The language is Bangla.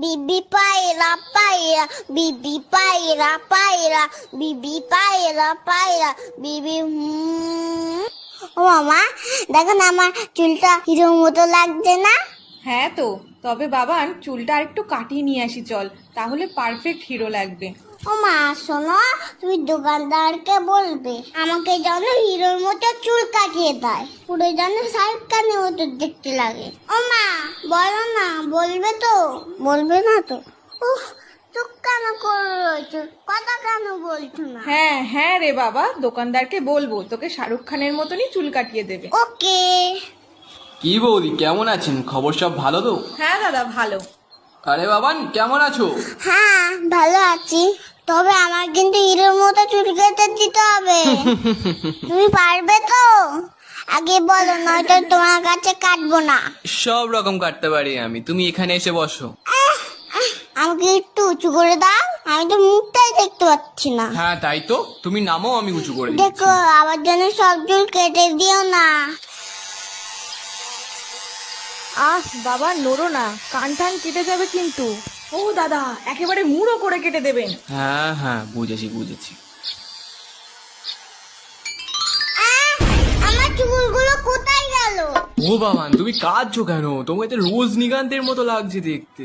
বিবি পায়রা পায়রা, বিবি পায়রা পায়রা, বিবি পায়রা পায়রা, বিবি ও মামা, দেখো না আমার চুলটা হিরোর মতো লাগছে না? হ্যাঁ তো, তবে বাবান চুলটা আরেকটু কাটিয়ে নিয়ে আসি চল, তাহলে পারফেক্ট হিরো লাগবে। ও মা শোনো, তুমি দোকানদারকে বলবে আমাকে যেন হিরোর মতো চুল কাটিয়ে দেয়, পুরো যেন শাহরুখ খানের মতো দেখতে লাগে। ও মা বলো না, বলবে তো? বলবে না তো? উফ, চুপ কেন করে রয়েছো, কথা কেন বলছো না? হ্যাঁ হ্যাঁ রে বাবা, দোকানদারকে বলবো তোকে শাহরুখ খানের মতনই চুল কাটিয়ে দেবে। ওকে। কি বৌদি, কেমন আছেন? খবর সব ভালো তো? হ্যাঁ দাদা ভালো। আরে বাবান, কেমন আছো? হ্যাঁ ভালো আছি, তবে আমার কিন্তু হিরোর মতো চুল কেটে দিতে হবে। তুমি পারবে তো? আগে বলো, নয়তো তোমার কাছে কাটবো না। সব রকম কাটতে পারি আমি, তুমি এখানে এসে বসো। আমাকে একটু উঁচু করে দাও, আমি তো মুখটাই দেখতে পাচ্ছি না। হ্যাঁ তাই তো, তুমি নামো, আমি উঁচু করে দিচ্ছি। দেখো আবার যেন সব চুল কেটে দিও না। আহ বাবা নড়ো না, কান টান কেটে যাবে কিন্তু। ও দাদা, একেবারে মুড়ো করে কেটে দেবেন। হ্যাঁ হ্যাঁ, বুঝেছি বুঝেছি। আমার চুলগুলো কোথায় গেল? ও বাবান, তুমি কাঁদছো কেন? তোমাকে তো রোজনীকান্তের মতো লাগছে দেখতে।